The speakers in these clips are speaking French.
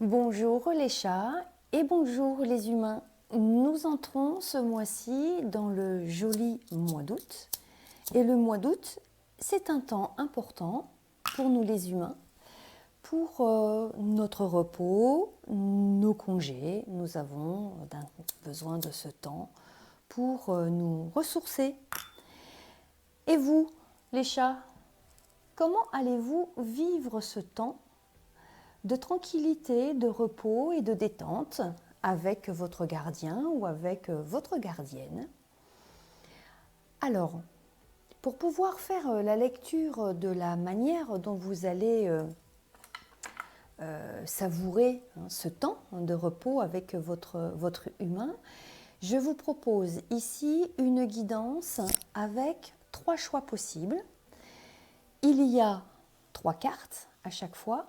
Bonjour les chats et bonjour les humains. Nous entrons ce mois-ci dans le joli mois d'août. Et le mois d'août, c'est un temps important pour nous les humains, pour notre repos, nos congés. Nous avons besoin de ce temps pour nous ressourcer. Et vous, les chats, comment allez-vous vivre ce temps de tranquillité, de repos et de détente avec votre gardien ou avec votre gardienne? Alors, pour pouvoir faire la lecture de la manière dont vous allez savourer ce temps de repos avec votre humain, je vous propose ici une guidance avec 3 choix possibles. Il y a 3 cartes à chaque fois.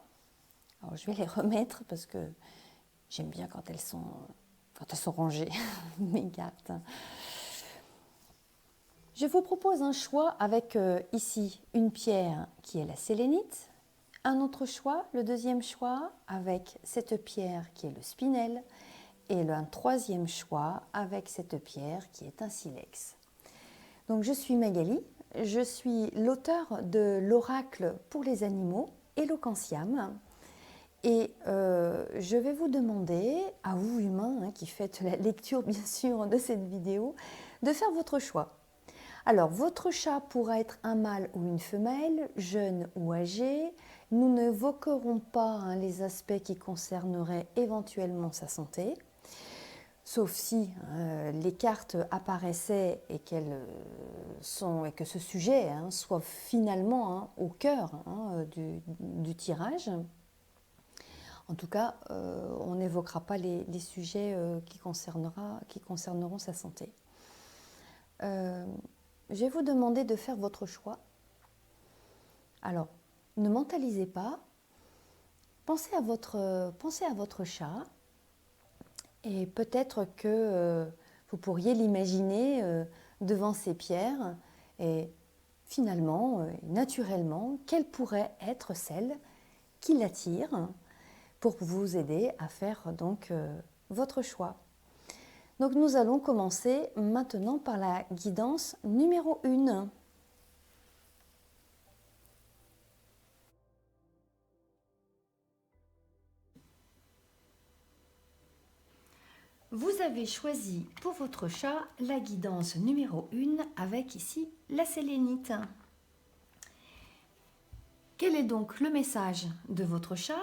Alors, je vais les remettre parce que j'aime bien quand elles sont rangées, mes cartes. Je vous propose un choix avec ici une pierre qui est la sélénite, un autre choix, le deuxième choix, avec cette pierre qui est le spinel, et un troisième choix avec cette pierre qui est un silex. Donc je suis Magali, je suis l'auteur de l'oracle pour les animaux, Eloquentiam. Et je vais vous demander, à vous humains qui faites la lecture bien sûr de cette vidéo, de faire votre choix. Alors votre chat pourra être un mâle ou une femelle, jeune ou âgé. Nous n'évoquerons pas les aspects qui concerneraient éventuellement sa santé, sauf si les cartes apparaissaient et que ce sujet soit finalement au cœur du tirage. En tout cas, on n'évoquera pas les sujets qui concerneront sa santé. Je vais vous demander de faire votre choix. Alors, ne mentalisez pas. Pensez à votre chat et peut-être que vous pourriez l'imaginer devant ces pierres et finalement, naturellement, quelle pourrait être celle qui l'attire pour vous aider à faire donc votre choix. Donc nous allons commencer maintenant par la guidance numéro 1. Vous avez choisi pour votre chat la guidance numéro 1 avec ici la sélénite. Quel est donc le message de votre chat ?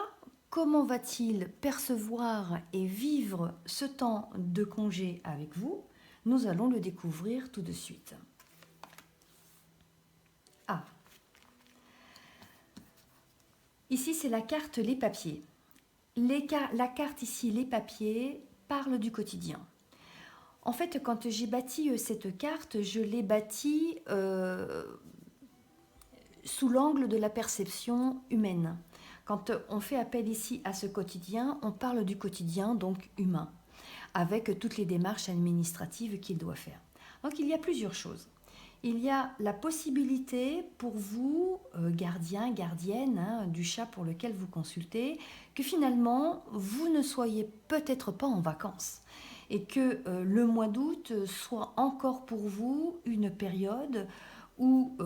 Comment va-t-il percevoir et vivre ce temps de congé avec vous ? Nous allons le découvrir tout de suite. Ah. Ici, c'est la carte Les Papiers. La carte ici, Les Papiers, parle du quotidien. En fait, quand j'ai bâti cette carte, je l'ai bâtie sous l'angle de la perception humaine. Quand on fait appel ici à ce quotidien, on parle du quotidien donc humain, avec toutes les démarches administratives qu'il doit faire. Donc il y a plusieurs choses. Il y a la possibilité pour vous, gardien, gardienne du chat pour lequel vous consultez, que finalement vous ne soyez peut-être pas en vacances et que le mois d'août soit encore pour vous une période ou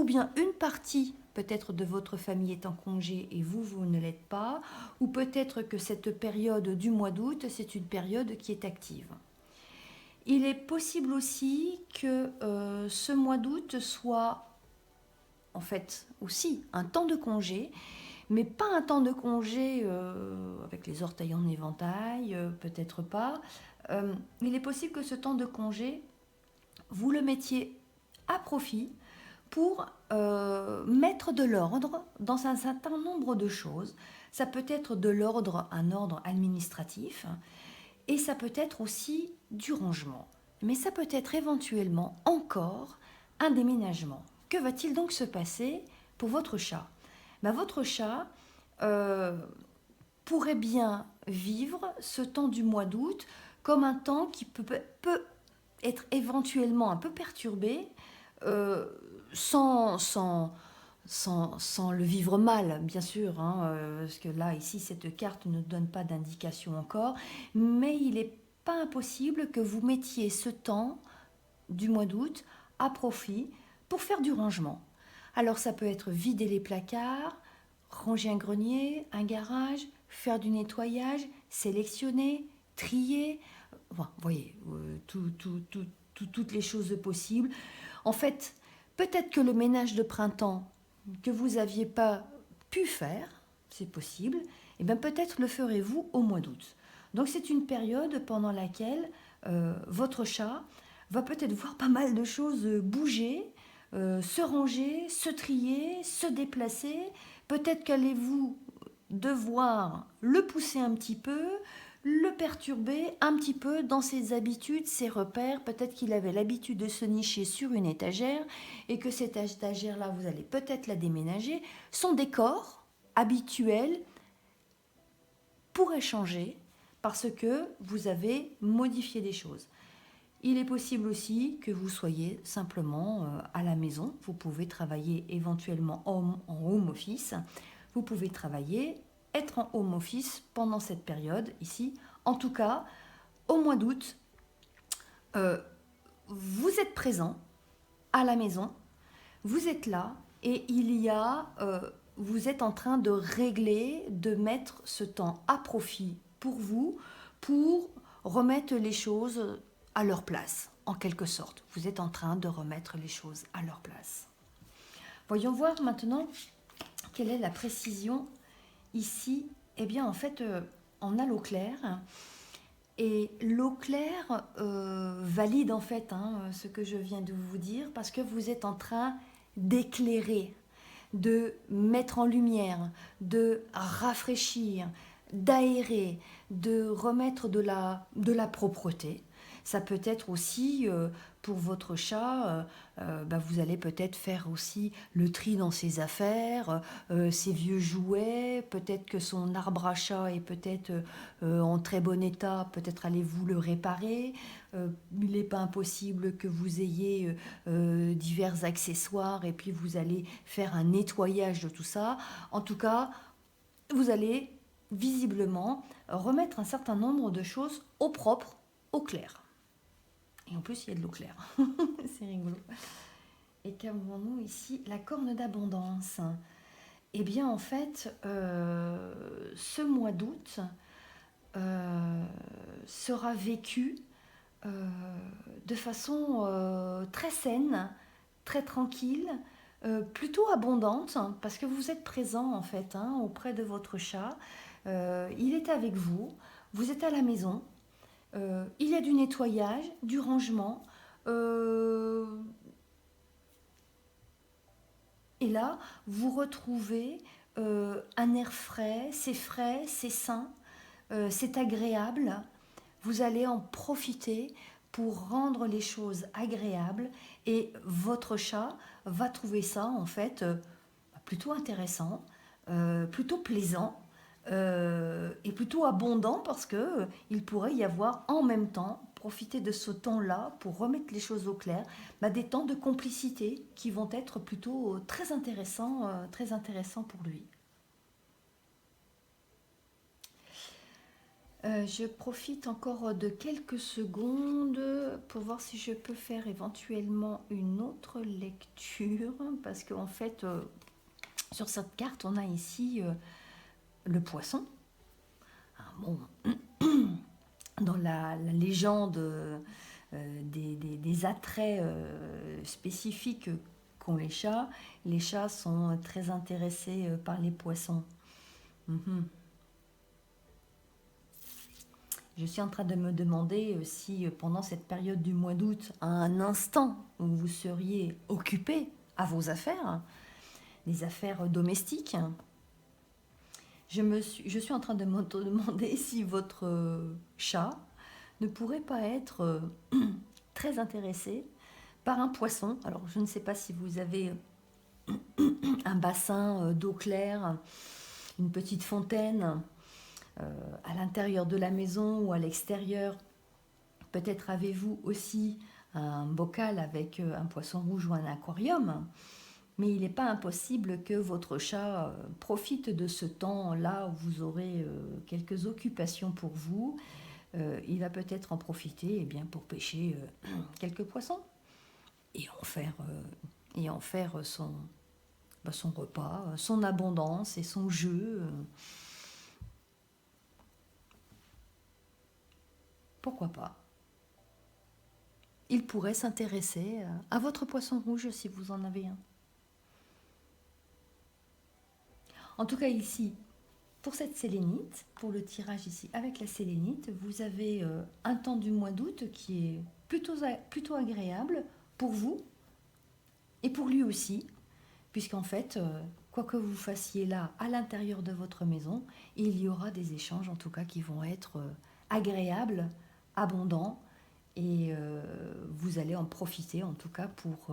bien une partie peut-être de votre famille est en congé et vous ne l'êtes pas, ou peut-être que cette période du mois d'août, c'est une période qui est active. Il est possible aussi que ce mois d'août soit en fait aussi un temps de congé, mais pas un temps de congé avec les orteils en éventail, peut-être pas. Il est possible que ce temps de congé, vous le mettiez à profit pour mettre de l'ordre dans un certain nombre de choses. Ça peut être un ordre administratif, et ça peut être aussi du rangement. Mais ça peut être éventuellement encore un déménagement. Que va-t-il donc se passer pour votre chat ? Votre chat pourrait bien vivre ce temps du mois d'août comme un temps qui peut être éventuellement un peu perturbé, sans sans le vivre mal, bien sûr, hein, parce que là, ici, cette carte ne donne pas d'indication encore, mais il n'est pas impossible que vous mettiez ce temps du mois d'août à profit pour faire du rangement. Alors ça peut être vider les placards, ranger un grenier, un garage, faire du nettoyage, sélectionner, trier, enfin, vous voyez, toutes les choses possibles. En fait, peut-être que le ménage de printemps que vous n'aviez pas pu faire, c'est possible, et bien peut-être le ferez-vous au mois d'août. Donc c'est une période pendant laquelle votre chat va peut-être voir pas mal de choses bouger, se ranger, se trier, se déplacer. Peut-être qu'allez-vous devoir le pousser un petit peu, le perturber un petit peu dans ses habitudes, ses repères. Peut-être qu'il avait l'habitude de se nicher sur une étagère et que cette étagère-là, vous allez peut-être la déménager. Son décor habituel pourrait changer parce que vous avez modifié des choses. Il est possible aussi que vous soyez simplement à la maison. Vous pouvez travailler éventuellement en home office. Vous pouvez travailler, être en home office pendant cette période ici. En tout cas, au mois d'août, vous êtes présent à la maison. Vous êtes là et vous êtes en train de régler, de mettre ce temps à profit pour vous, pour remettre les choses à leur place, en quelque sorte. Vous êtes en train de remettre les choses à leur place. Voyons voir maintenant quelle est la précision ici. Eh bien, en fait, on a l'eau claire. Et l'eau claire valide en fait ce que je viens de vous dire parce que vous êtes en train d'éclairer, de mettre en lumière, de rafraîchir, d'aérer, de remettre de la propreté. Ça peut être aussi pour votre chat, vous allez peut-être faire aussi le tri dans ses affaires, ses vieux jouets, peut-être que son arbre à chat est peut-être en très bon état, peut-être allez-vous le réparer. Il n'est pas impossible que vous ayez divers accessoires et puis vous allez faire un nettoyage de tout ça. En tout cas, vous allez visiblement remettre un certain nombre de choses au propre, au clair. Et en plus, il y a de l'eau claire. C'est rigolo. Et qu'avons-nous ici? La corne d'abondance. Eh bien, en fait, ce mois d'août sera vécu de façon très saine, très tranquille, plutôt abondante, parce que vous êtes présent, en fait, auprès de votre chat. Il est avec vous, vous êtes à la maison. Il y a du nettoyage, du rangement. Et là, vous retrouvez un air frais, c'est sain, c'est agréable. Vous allez en profiter pour rendre les choses agréables et votre chat va trouver ça en fait plutôt intéressant, plutôt plaisant et plutôt abondant parce que il pourrait y avoir en même temps profiter de ce temps-là pour remettre les choses au clair, des temps de complicité qui vont être plutôt très intéressants pour lui. Je profite encore de quelques secondes pour voir si je peux faire éventuellement une autre lecture parce qu'en fait, sur cette carte, on a ici le poisson. Bon, dans la légende des attraits spécifiques qu'ont les chats sont très intéressés par les poissons. Je suis en train de me demander si pendant cette période du mois d'août, à un instant où vous seriez occupé à vos affaires, les affaires domestiques, je suis en train de me demander si votre chat ne pourrait pas être très intéressé par un poisson. Alors, je ne sais pas si vous avez un bassin d'eau claire, une petite fontaine à l'intérieur de la maison ou à l'extérieur. Peut-être avez-vous aussi un bocal avec un poisson rouge ou un aquarium. Mais il n'est pas impossible que votre chat profite de ce temps-là où vous aurez quelques occupations pour vous. Il va peut-être en profiter pour pêcher quelques poissons et en faire son repas, son abondance et son jeu. Pourquoi pas? Il pourrait s'intéresser à votre poisson rouge si vous en avez un. En tout cas ici, pour cette sélénite, pour le tirage ici avec la sélénite, vous avez un temps du mois d'août qui est plutôt agréable pour vous et pour lui aussi, puisqu'en fait, quoi que vous fassiez là à l'intérieur de votre maison, il y aura des échanges en tout cas qui vont être agréables, abondants, et vous allez en profiter en tout cas pour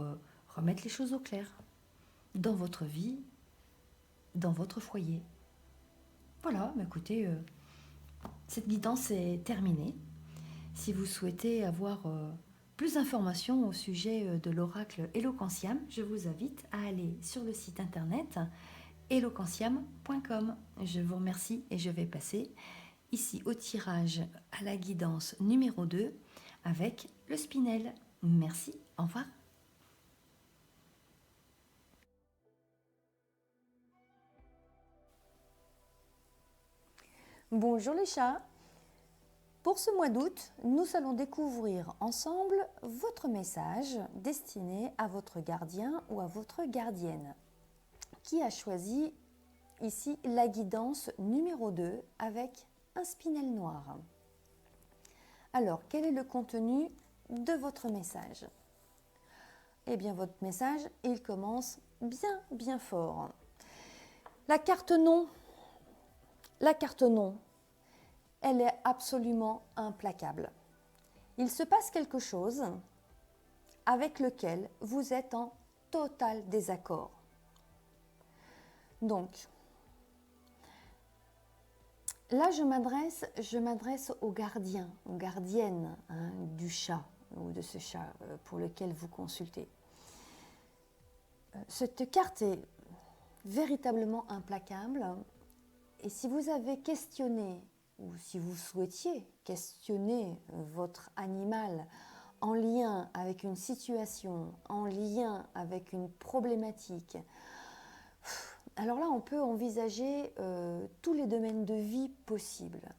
remettre les choses au clair dans votre vie, dans votre foyer. Voilà, écoutez, cette guidance est terminée. Si vous souhaitez avoir plus d'informations au sujet de l'oracle Eloquentiam, je vous invite à aller sur le site internet eloquentiam.com. Je vous remercie et je vais passer ici au tirage à la guidance numéro 2 avec le Spinel. Merci, au revoir. Bonjour les chats. Pour ce mois d'août, nous allons découvrir ensemble votre message destiné à votre gardien ou à votre gardienne qui a choisi ici la guidance numéro 2 avec un spinel noir. Alors, quel est le contenu de votre message? Eh bien, votre message, il commence bien fort. La carte non, elle est absolument implacable. Il se passe quelque chose avec lequel vous êtes en total désaccord. Donc, là, je m'adresse aux gardiens, aux gardiennes du chat ou de ce chat pour lequel vous consultez. Cette carte est véritablement implacable et si vous avez questionné ou si vous souhaitiez questionner votre animal en lien avec une situation, en lien avec une problématique, alors là, on peut envisager tous les domaines de vie possibles.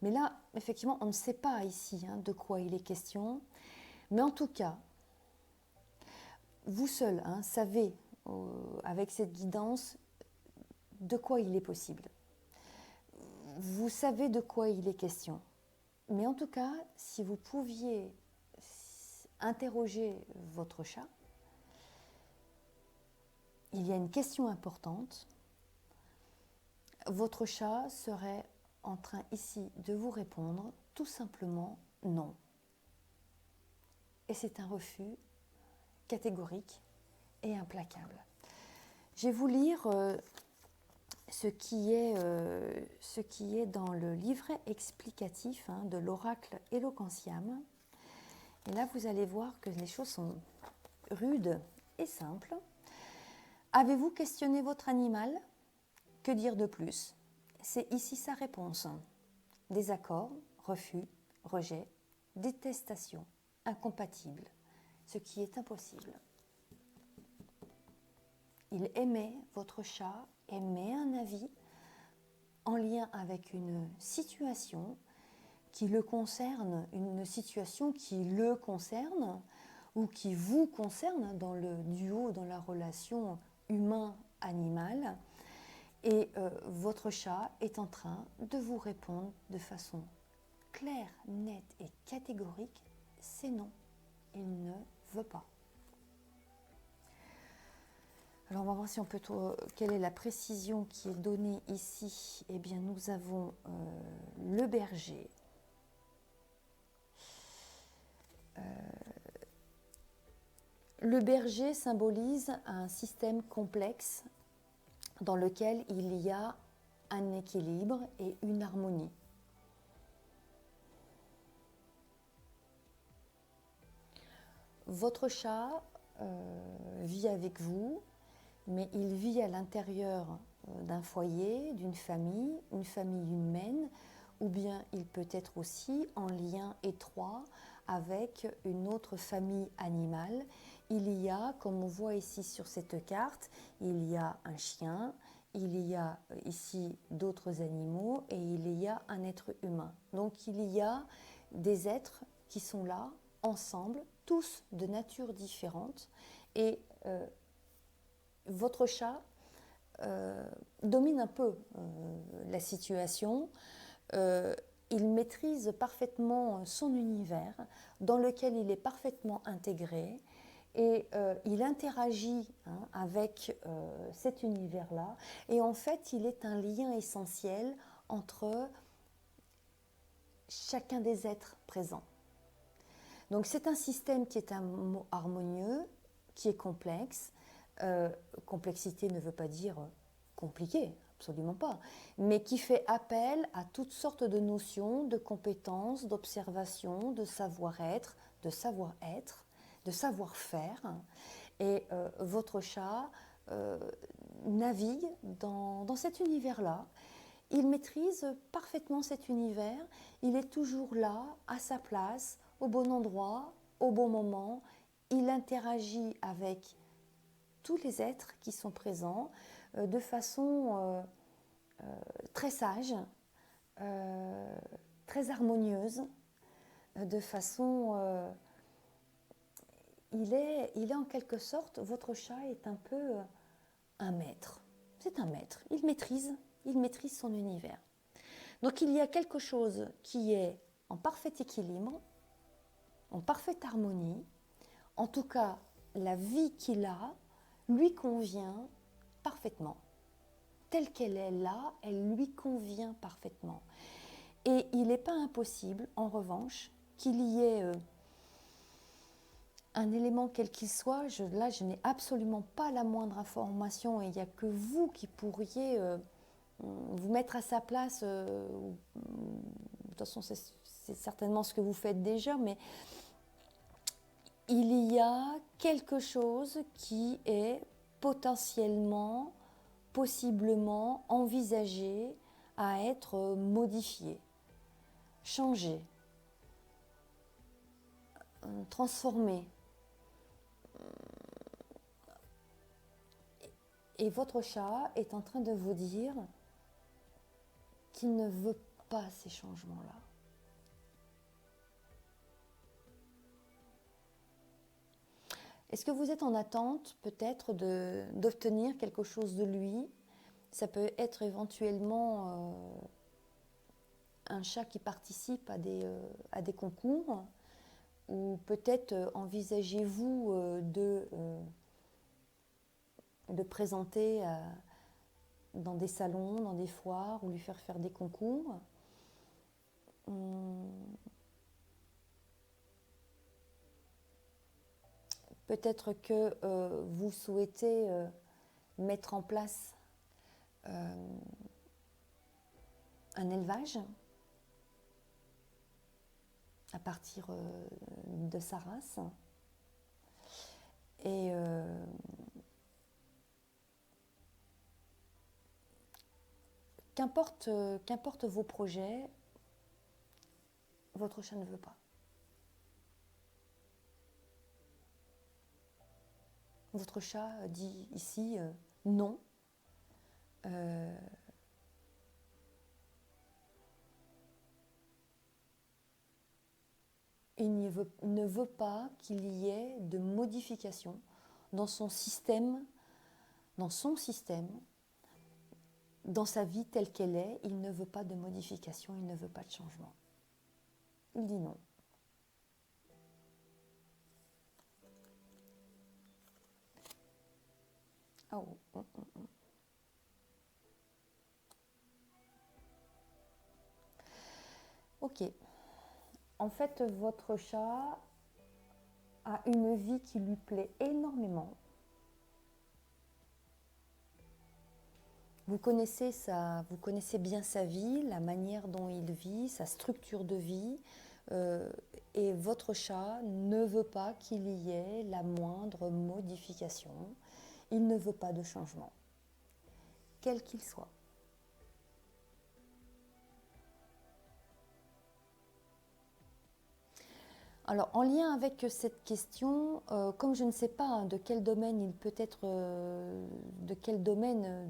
Mais là, effectivement, on ne sait pas ici de quoi il est question. Mais en tout cas, vous seul savez, avec cette guidance, de quoi il est possible. Vous savez de quoi il est question. Mais en tout cas, si vous pouviez interroger votre chat, il y a une question importante. Votre chat serait en train ici de vous répondre tout simplement non. Et c'est un refus catégorique et implacable. Je vais vous lire ce qui est dans le livret explicatif de l'oracle Eloquentiam. Et là, vous allez voir que les choses sont rudes et simples. Avez-vous questionné votre animal? Que dire de plus? C'est ici sa réponse. Désaccord, refus, rejet, détestation, incompatible, ce qui est impossible. Il émet, votre chat émet un avis en lien avec une situation qui le concerne, une situation qui le concerne ou qui vous concerne dans le duo, dans la relation humain-animal. Et votre chat est en train de vous répondre de façon claire, nette et catégorique, c'est non, il ne veut pas. Alors on va voir si on peut quelle est la précision qui est donnée ici. Eh bien nous avons le berger. Le berger symbolise un système complexe dans lequel il y a un équilibre et une harmonie. Votre chat vit avec vous mais il vit à l'intérieur d'un foyer, d'une famille, une famille humaine, ou bien il peut être aussi en lien étroit avec une autre famille animale. Il y a, comme on voit ici sur cette carte, il y a un chien, il y a ici d'autres animaux et il y a un être humain. Donc il y a des êtres qui sont là, ensemble, tous de nature différente. Et votre chat domine un peu la situation. Il maîtrise parfaitement son univers dans lequel il est parfaitement intégré et il interagit avec cet univers-là. Et en fait, il est un lien essentiel entre chacun des êtres présents. Donc c'est un système qui est harmonieux, qui est complexe. Complexité ne veut pas dire compliqué, absolument pas, mais qui fait appel à toutes sortes de notions, de compétences, d'observation, de savoir-être, de savoir-faire. Et votre chat navigue dans cet univers-là. Il maîtrise parfaitement cet univers. Il est toujours là, à sa place, au bon endroit, au bon moment. Il interagit avec tous les êtres qui sont présents de façon très sage, très harmonieuse, de façon... il est en quelque sorte, votre chat est un peu un maître. C'est un maître. Il maîtrise son univers. Donc il y a quelque chose qui est en parfait équilibre, en parfaite harmonie. En tout cas, la vie qu'il a lui convient parfaitement. Telle qu'elle est là, elle lui convient parfaitement. Et il n'est pas impossible, en revanche, qu'il y ait un élément quel qu'il soit. Là, je n'ai absolument pas la moindre information et il n'y a que vous qui pourriez vous mettre à sa place. De toute façon, c'est certainement ce que vous faites déjà, mais il y a quelque chose qui est potentiellement, possiblement envisagé à être modifié, changé, transformé. Et votre chat est en train de vous dire qu'il ne veut pas ces changements-là. Est-ce que vous êtes en attente peut-être d'obtenir quelque chose de lui? Ça peut être éventuellement un chat qui participe à des concours, ou peut-être envisagez-vous de présenter dans des salons, dans des foires, ou lui faire des concours. Peut-être que vous souhaitez mettre en place un élevage à partir de sa race. Et qu'importe vos projets, votre chat ne veut pas. Votre chat dit ici non. Il ne veut pas qu'il y ait de modification dans son système, dans sa vie telle qu'elle est. Il ne veut pas de modification, il ne veut pas de changement. Il dit non. Ok. En fait, votre chat a une vie qui lui plaît énormément. Vous connaissez bien sa vie, la manière dont il vit, sa structure de vie, et votre chat ne veut pas qu'il y ait la moindre modification. Il ne veut pas de changement, quel qu'il soit. Alors, en lien avec cette question, comme je ne sais pas de quel domaine il peut être, de quel domaine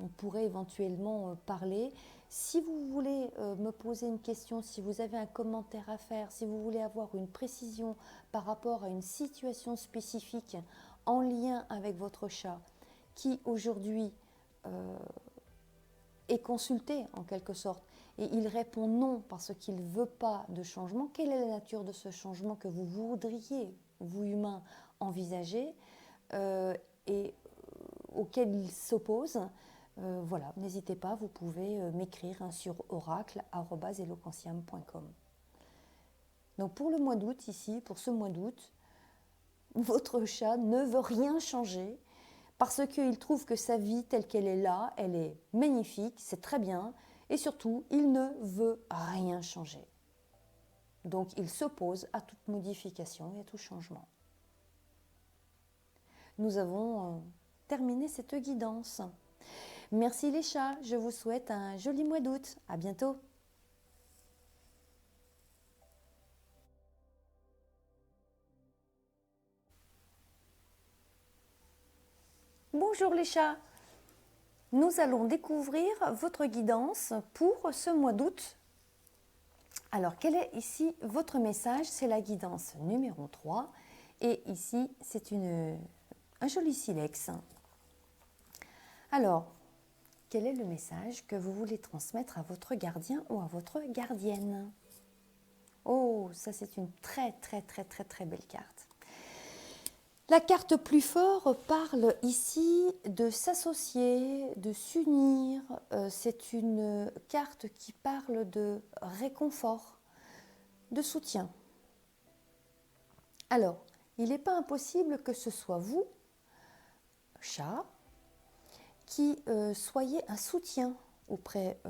on pourrait éventuellement parler, si vous voulez me poser une question, si vous avez un commentaire à faire, si vous voulez avoir une précision par rapport à une situation spécifique en lien avec votre chat, qui aujourd'hui est consulté en quelque sorte, et il répond non parce qu'il ne veut pas de changement, quelle est la nature de ce changement que vous voudriez, vous humains, envisager et auquel il s'oppose? Voilà, n'hésitez pas, vous pouvez m'écrire sur oracle@eloquentiam.com. Donc pour le mois d'août ici, pour ce mois d'août, votre chat ne veut rien changer parce qu'il trouve que sa vie telle qu'elle est là, elle est magnifique, c'est très bien, et surtout, il ne veut rien changer. Donc, il s'oppose à toute modification et à tout changement. Nous avons terminé cette guidance. Merci les chats, je vous souhaite un joli mois d'août. À bientôt. Bonjour les chats. Nous allons découvrir votre guidance pour ce mois d'août. Alors, quel est ici votre message? C'est la guidance numéro 3. Et ici, c'est un joli silex. Alors, quel est le message que vous voulez transmettre à votre gardien ou à votre gardienne? Oh, ça c'est une très belle carte. La carte plus fort parle ici de s'associer, de s'unir. C'est une carte qui parle de réconfort, de soutien. Alors, il n'est pas impossible que ce soit vous, chat, qui soyez un soutien auprès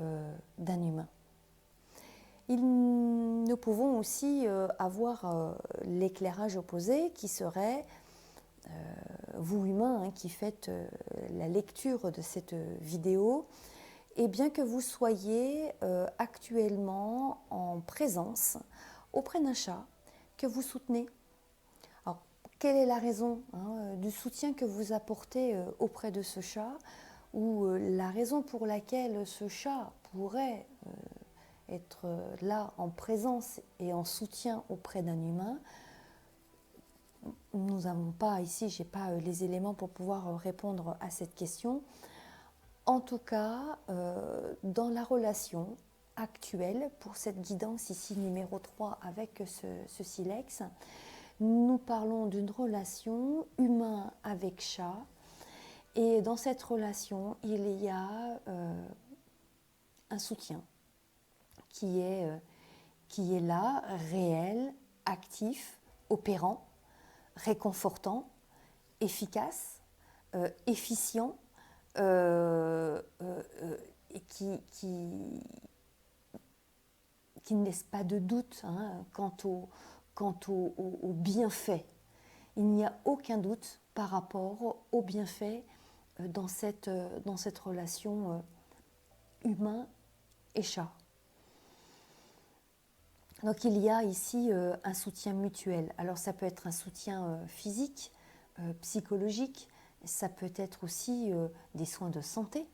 d'un humain. Nous pouvons aussi avoir l'éclairage opposé qui serait vous humains qui faites la lecture de cette vidéo, et bien que vous soyez actuellement en présence auprès d'un chat que vous soutenez. Alors, quelle est la raison du soutien que vous apportez auprès de ce chat, ou la raison pour laquelle ce chat pourrait être là en présence et en soutien auprès d'un humain? Nous n'avons pas ici, je n'ai pas les éléments pour pouvoir répondre à cette question. En tout cas, dans la relation actuelle, pour cette guidance ici numéro 3 avec ce silex, nous parlons d'une relation humain avec chat. Et dans cette relation, il y a un soutien qui est là, réel, actif, opérant, réconfortant, efficace, efficient, et qui ne laisse pas de doute quant au bienfait. Il n'y a aucun doute par rapport au bienfait dans cette relation humain et chat. Donc il y a ici un soutien mutuel. Alors ça peut être un soutien physique, psychologique, ça peut être aussi des soins de santé,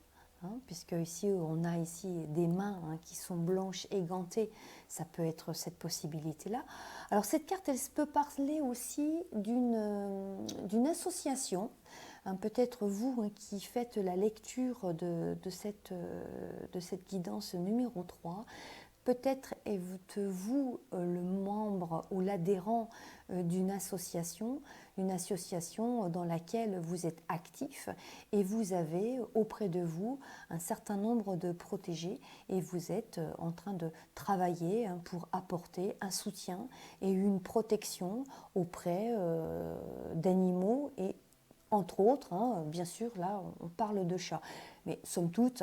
puisque ici on a ici des mains qui sont blanches et gantées, ça peut être cette possibilité-là. Alors cette carte, elle peut parler aussi d'une association, peut-être vous qui faites la lecture de cette guidance numéro 3, peut-être êtes-vous le membre ou l'adhérent d'une association dans laquelle vous êtes actif et vous avez auprès de vous un certain nombre de protégés et vous êtes en train de travailler pour apporter un soutien et une protection auprès d'animaux et entre autres, bien sûr, là on parle de chats, mais somme toute,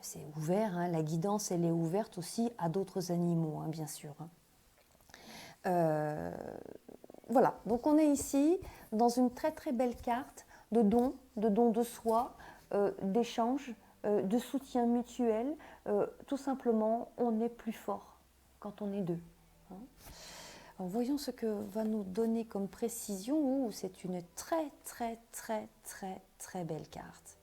c'est ouvert, la guidance elle est ouverte aussi à d'autres animaux, bien sûr. Voilà, donc on est ici dans une très belle carte de don de soi, d'échange, de soutien mutuel. Tout simplement, on est plus fort quand on est deux. Hein. Alors, voyons ce que va nous donner comme précision. C'est une très très très très très belle carte.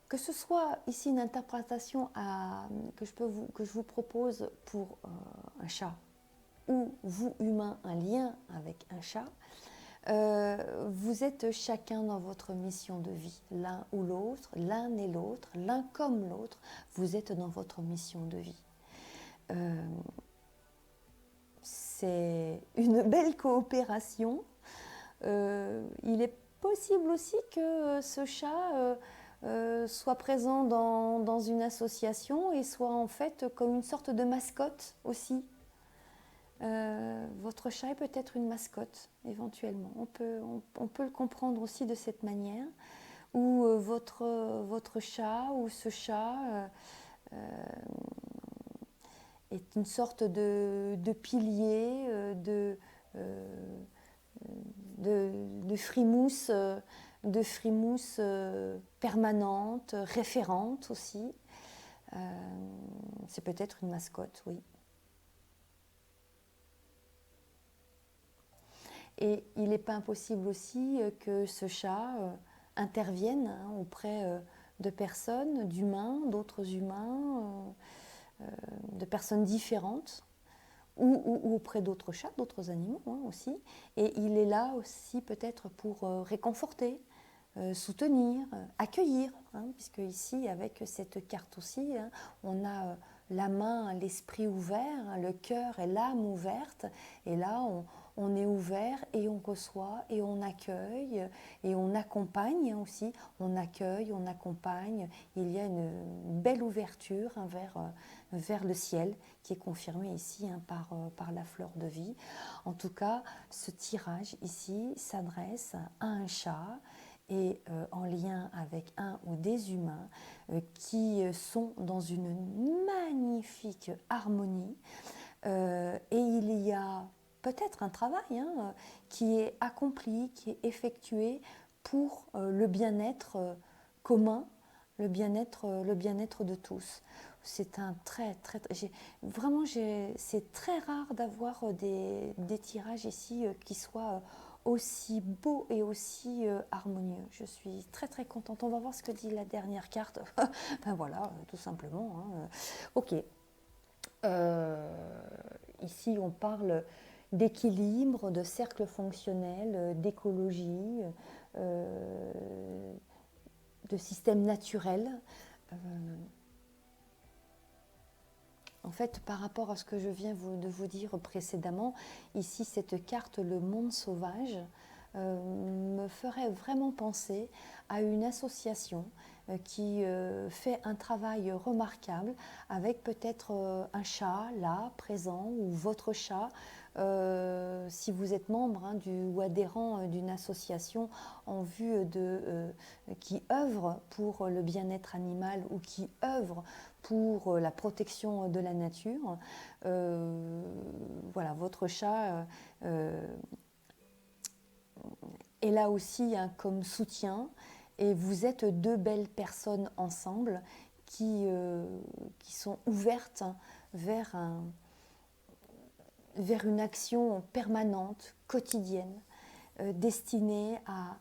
Que ce soit ici une interprétation que je vous propose pour un chat, ou vous, humain, un lien avec un chat, vous êtes chacun dans votre mission de vie, l'un ou l'autre, l'un et l'autre, l'un comme l'autre, vous êtes dans votre mission de vie. C'est une belle coopération. Il est possible aussi que ce chat soit présent dans une association et soit en fait comme une sorte de mascotte aussi. Votre chat est peut-être une mascotte, éventuellement. On peut le comprendre aussi de cette manière, où votre chat ou ce chat est une sorte de pilier, de frimousse, permanente, référente aussi. C'est peut-être une mascotte, oui. Et il n'est pas impossible aussi que ce chat intervienne auprès de personnes, d'humains, d'autres humains, de personnes différentes, ou auprès d'autres chats, d'autres animaux aussi. Et il est là aussi peut-être pour réconforter, soutenir, accueillir, puisque ici, avec cette carte aussi, on a la main, l'esprit ouvert, le cœur et l'âme ouverte, et là, on est ouvert et on reçoit et on accueille et on accompagne aussi. On accueille, on accompagne. Il y a une belle ouverture vers le ciel qui est confirmée ici par la fleur de vie. En tout cas, ce tirage ici s'adresse à un chat et en lien avec un ou des humains qui sont dans une magnifique harmonie. Et il y a peut-être un travail qui est accompli, qui est effectué pour le bien-être commun, le bien-être de tous. C'est un c'est très rare d'avoir des tirages ici qui soient aussi beaux et aussi harmonieux. Je suis très très contente. On va voir ce que dit la dernière carte. Ben voilà, tout simplement. Ok. Ici, on parle d'équilibre, de cercle fonctionnel, d'écologie, de système naturel. En fait, par rapport à ce que je viens de vous dire précédemment, ici, cette carte, le monde sauvage, me ferait vraiment penser à une association qui fait un travail remarquable avec peut-être un chat là, présent, ou votre chat, si vous êtes membre ou adhérent d'une association en vue qui œuvre pour le bien-être animal ou qui œuvre pour la protection de la nature. Voilà, votre chat est là aussi comme soutien, et vous êtes deux belles personnes ensemble qui sont ouvertes vers une action permanente, quotidienne, destinée à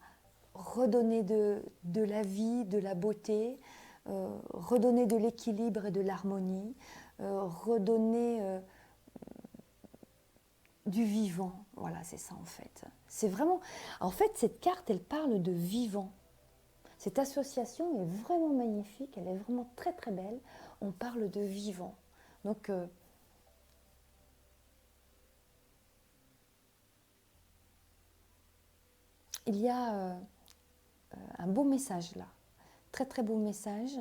redonner de la vie, de la beauté, redonner de l'équilibre et de l'harmonie, redonner du vivant. Voilà, c'est ça en fait. C'est vraiment... En fait, cette carte, elle parle de vivant. Cette association est vraiment magnifique, elle est vraiment très très belle. On parle de vivant. Donc, il y a un beau message là. Très très beau message.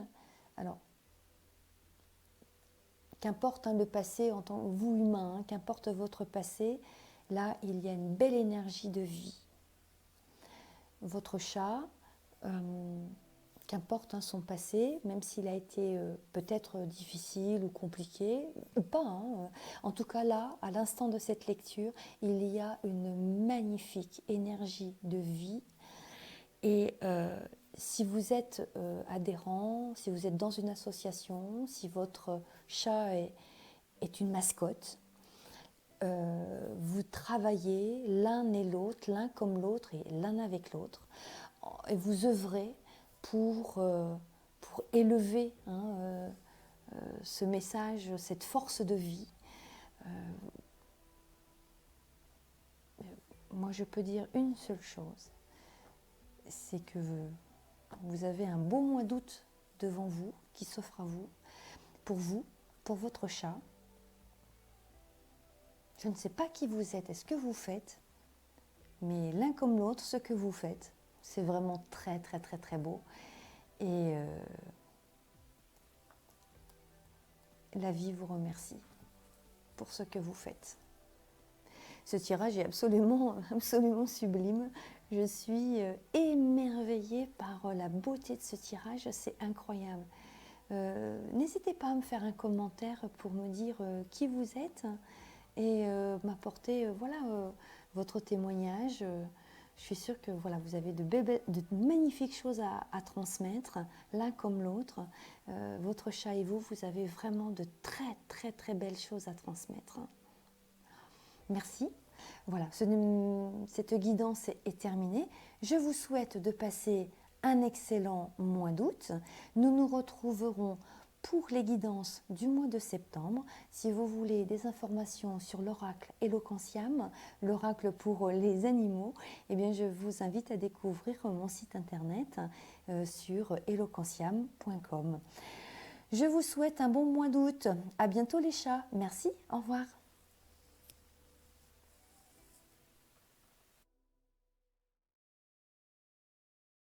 Alors, qu'importe le passé en tant que vous humain, qu'importe votre passé, là il y a une belle énergie de vie. Votre chat, qu'importe son passé, même s'il a été peut-être difficile ou compliqué, ou pas. En tout cas là, à l'instant de cette lecture, il y a une magnifique énergie de vie. Et si vous êtes adhérent, si vous êtes dans une association, si votre chat est une mascotte, vous travaillez l'un et l'autre, l'un comme l'autre et l'un avec l'autre. Et vous œuvrez pour élever ce message, cette force de vie. Moi, je peux dire une seule chose, c'est que vous avez un beau mois d'août devant vous, qui s'offre à vous, pour votre chat. Je ne sais pas qui vous êtes et ce que vous faites, mais l'un comme l'autre, ce que vous faites, c'est vraiment très, très, très, très beau. Et la vie vous remercie pour ce que vous faites. Ce tirage est absolument, absolument sublime. Je suis émerveillée par la beauté de ce tirage, c'est incroyable. N'hésitez pas à me faire un commentaire pour me dire qui vous êtes et m'apporter votre témoignage. Je suis sûre que vous avez de magnifiques choses à transmettre, l'un comme l'autre. Votre chat et vous avez vraiment de très très très belles choses à transmettre. Merci. Voilà, cette guidance est terminée. Je vous souhaite de passer un excellent mois d'août. Nous nous retrouverons pour les guidances du mois de septembre. Si vous voulez des informations sur l'oracle Eloquentiam, l'oracle pour les animaux, eh bien je vous invite à découvrir mon site internet sur eloquentiam.com. Je vous souhaite un bon mois d'août. À bientôt les chats. Merci. Au revoir.